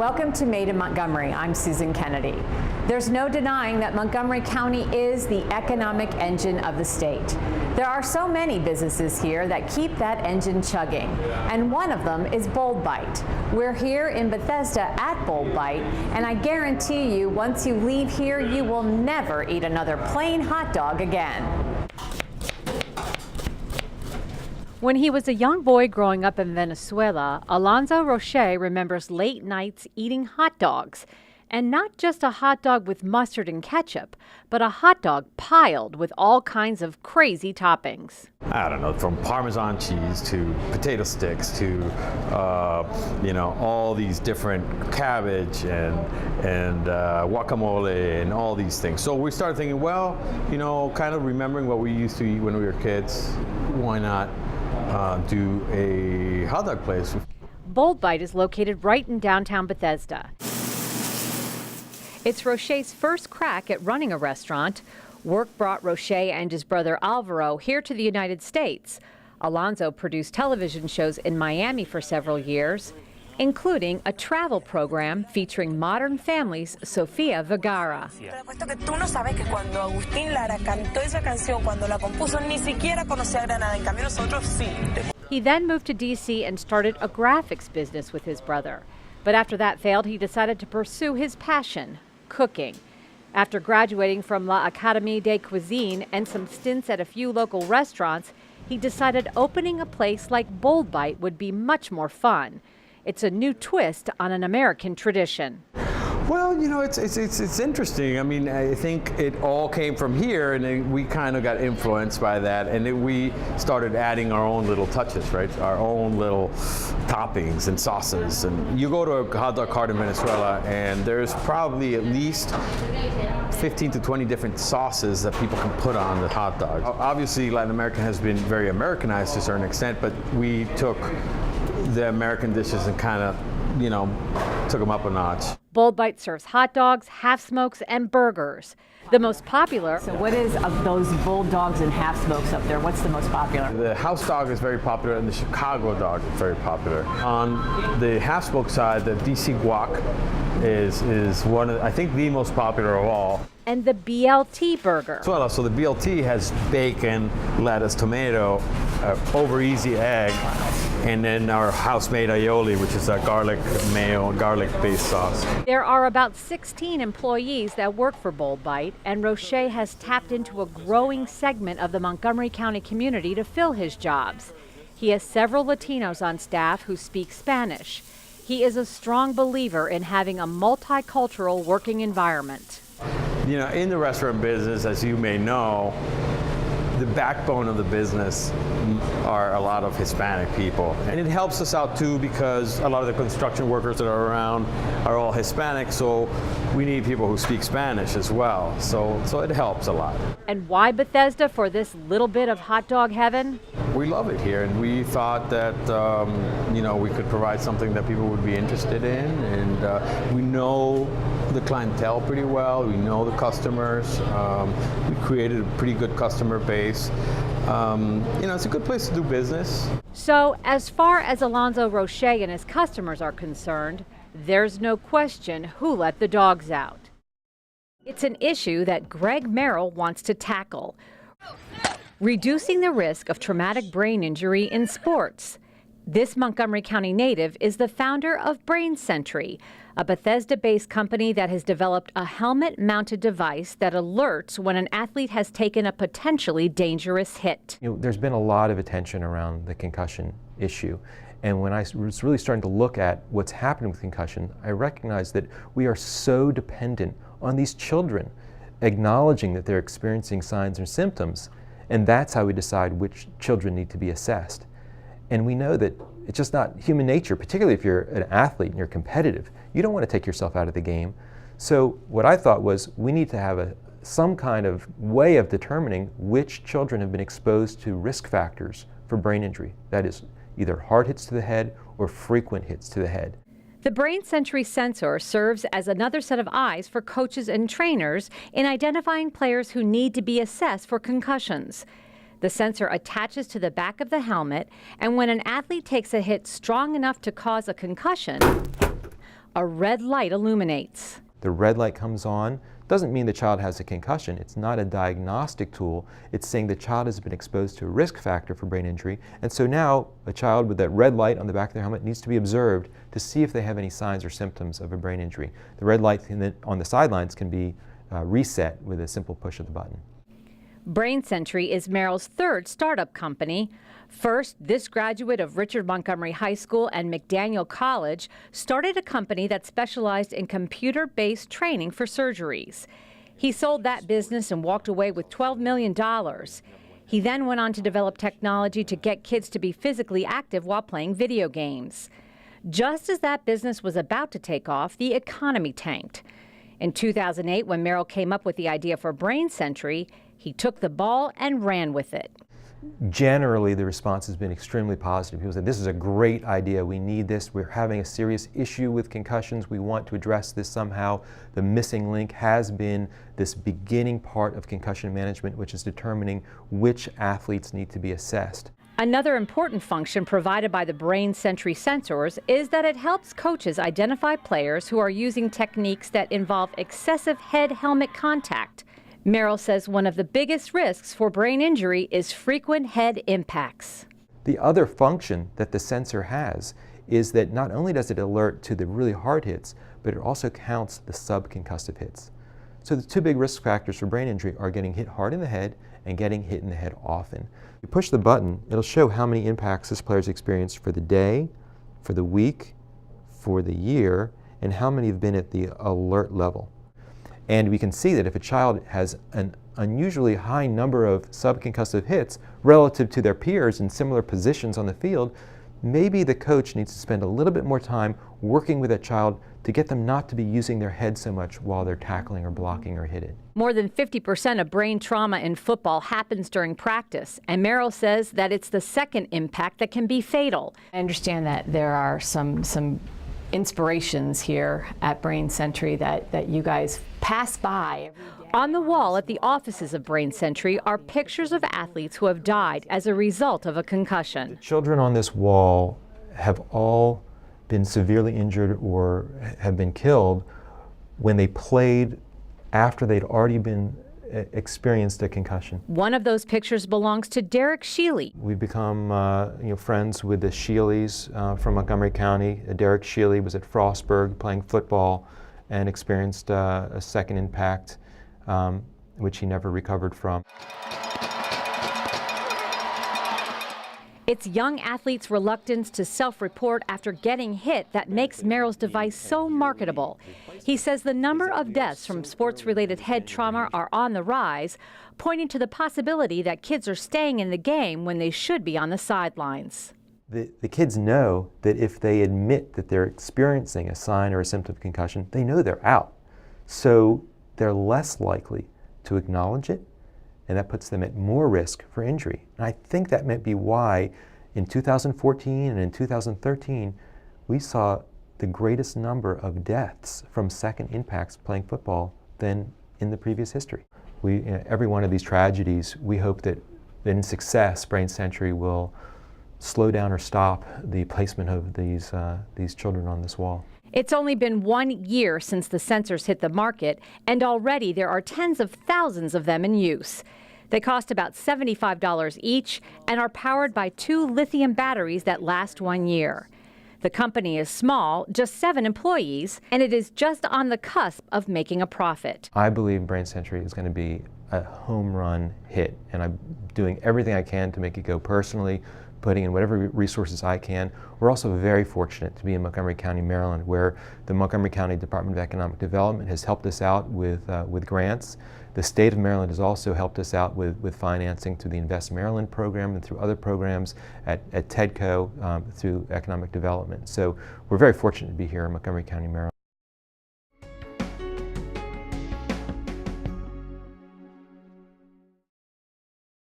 Welcome to Made in Montgomery. I'm Susan Kennedy. There's no denying that Montgomery County is the economic engine of the state. There are so many businesses here that keep that engine chugging, and one of them is Bold Bite. We're here in Bethesda at Bold Bite, and I guarantee you, once you leave here, you will never eat another plain hot dog again. When he was a young boy growing up in Venezuela, Alonzo Roche remembers late nights eating hot dogs. And not just a hot dog with mustard and ketchup, but a hot dog piled with all kinds of crazy toppings. I don't know, from Parmesan cheese to potato sticks to, all these different cabbage and guacamole and all these things. So we started thinking, well, kind of remembering what we used to eat when we were kids, why not do a hot dog place? Bold Bite is located right in downtown Bethesda. It's Roche's first crack at running a restaurant. Work brought Roche and his brother Alvaro here to the United States. Alonzo produced television shows in Miami for several years, including a travel program featuring Modern Family's Sofia Vergara. He then moved to D.C. and started a graphics business with his brother. But after that failed, he decided to pursue his passion, cooking. After graduating from La Académie des Cuisines and some stints at a few local restaurants, he decided opening a place like Bold Bite would be much more fun. It's a new twist on an American tradition. Well, it's interesting. I mean, I think it all came from here, and we kind of got influenced by that, and then we started adding our own little touches, right? Our own little toppings and sauces. And you go to a hot dog cart in Venezuela, and there's probably at least 15 to 20 different sauces that people can put on the hot dog. Obviously, Latin America has been very Americanized to a certain extent, but we took the American dishes and kind of, took them up a notch. Bold Bite serves hot dogs, half smokes, and burgers. The most popular. So what is of those Bold dogs and half smokes up there? What's the most popular? The house dog is very popular, and the Chicago dog is very popular. On the half smoke side, the DC guac is one of, I think, the most popular of all. And the BLT burger. So the BLT has bacon, lettuce, tomato, over easy egg, and then our house-made aioli, which is a garlic mayo, garlic-based sauce. There are about 16 employees that work for Bold Bite, and Roche has tapped into a growing segment of the Montgomery County community to fill his jobs. He has several Latinos on staff who speak Spanish. He is a strong believer in having a multicultural working environment. In the restaurant business, as you may know, the backbone of the business are a lot of Hispanic people. And it helps us out too, because a lot of the construction workers that are around are all Hispanic, so we need people who speak Spanish as well. So it helps a lot. And why Bethesda for this little bit of hot dog heaven? We love it here, and we thought that we could provide something that people would be interested in, and we know the clientele pretty well. We know the customers. We created a pretty good customer base. It's a good place to do business. So as far as Alonzo Roche and his customers are concerned, there's no question who let the dogs out. It's an issue that Greg Merrill wants to tackle, reducing the risk of traumatic brain injury in sports. This Montgomery County native is the founder of Brain Sentry, a Bethesda-based company that has developed a helmet-mounted device that alerts when an athlete has taken a potentially dangerous hit. There's been a lot of attention around the concussion issue, and when I was really starting to look at what's happening with concussion, I recognized that we are so dependent on these children acknowledging that they're experiencing signs or symptoms, and that's how we decide which children need to be assessed. And we know that it's just not human nature, particularly if you're an athlete and you're competitive. You don't want to take yourself out of the game. So what I thought was we need to have some kind of way of determining which children have been exposed to risk factors for brain injury. That is either hard hits to the head or frequent hits to the head. The Brain Sentry sensor serves as another set of eyes for coaches and trainers in identifying players who need to be assessed for concussions. The sensor attaches to the back of the helmet, and when an athlete takes a hit strong enough to cause a concussion, a red light illuminates. The red light comes on. Doesn't mean the child has a concussion. It's not a diagnostic tool. It's saying the child has been exposed to a risk factor for brain injury. And so now a child with that red light on the back of their helmet needs to be observed to see if they have any signs or symptoms of a brain injury. The red light on the sidelines can be reset with a simple push of the button. Brain Sentry is Merrill's third startup company. First, this graduate of Richard Montgomery High School and McDaniel College started a company that specialized in computer-based training for surgeries. He sold that business and walked away with $12 million. He then went on to develop technology to get kids to be physically active while playing video games. Just as that business was about to take off, the economy tanked. In 2008, when Merrill came up with the idea for Brain Sentry, he took the ball and ran with it. Generally, the response has been extremely positive. People say, this is a great idea. We need this. We're having a serious issue with concussions. We want to address this somehow. The missing link has been this beginning part of concussion management, which is determining which athletes need to be assessed. Another important function provided by the Brain Sentry sensors is that it helps coaches identify players who are using techniques that involve excessive head-helmet contact. Merrill says one of the biggest risks for brain injury is frequent head impacts. The other function that the sensor has is that not only does it alert to the really hard hits, but it also counts the subconcussive hits. So the two big risk factors for brain injury are getting hit hard in the head and getting hit in the head often. You push the button, it'll show how many impacts this player's experienced for the day, for the week, for the year, and how many have been at the alert level. And we can see that if a child has an unusually high number of subconcussive hits relative to their peers in similar positions on the field, maybe the coach needs to spend a little bit more time working with that child to get them not to be using their head so much while they're tackling or blocking or hitting. More than 50% of brain trauma in football happens during practice, and Merrill says that it's the second impact that can be fatal. I understand that there are some inspirations here at Brain Sentry that you guys pass by every day. On the wall at the offices of Brain Sentry are pictures of athletes who have died as a result of a concussion. The children on this wall have all been severely injured or have been killed when they played after they'd already been experienced a concussion. One of those pictures belongs to Derek Sheely. We've become friends with the Sheelys from Montgomery County. Derek Sheely was at Frostburg playing football and experienced a second impact, which he never recovered from. It's young athletes' reluctance to self-report after getting hit that makes Merrill's device so marketable. He says the number of deaths from sports-related head trauma are on the rise, pointing to the possibility that kids are staying in the game when they should be on the sidelines. The kids know that if they admit that they're experiencing a sign or a symptom of concussion, they know they're out. So they're less likely to acknowledge it, and that puts them at more risk for injury. And I think that might be why in 2014 and in 2013, we saw the greatest number of deaths from second impacts playing football than in the previous history. Every one of these tragedies, we hope that in success, Brain Sentry will slow down or stop the placement of these children on this wall. It's only been 1 year since the sensors hit the market, and already there are tens of thousands of them in use. They cost about $75 each and are powered by 2 lithium batteries that last 1 year. The company is small, just 7 employees, and it is just on the cusp of making a profit. I believe Brain Sentry is going to be a home run hit, and I'm doing everything I can to make it go personally, putting in whatever resources I can. We're also very fortunate to be in Montgomery County, Maryland, where the Montgomery County Department of Economic Development has helped us out with grants. The state of Maryland has also helped us out with financing through the Invest Maryland program and through other programs at TEDCO through economic development. So we're very fortunate to be here in Montgomery County, Maryland.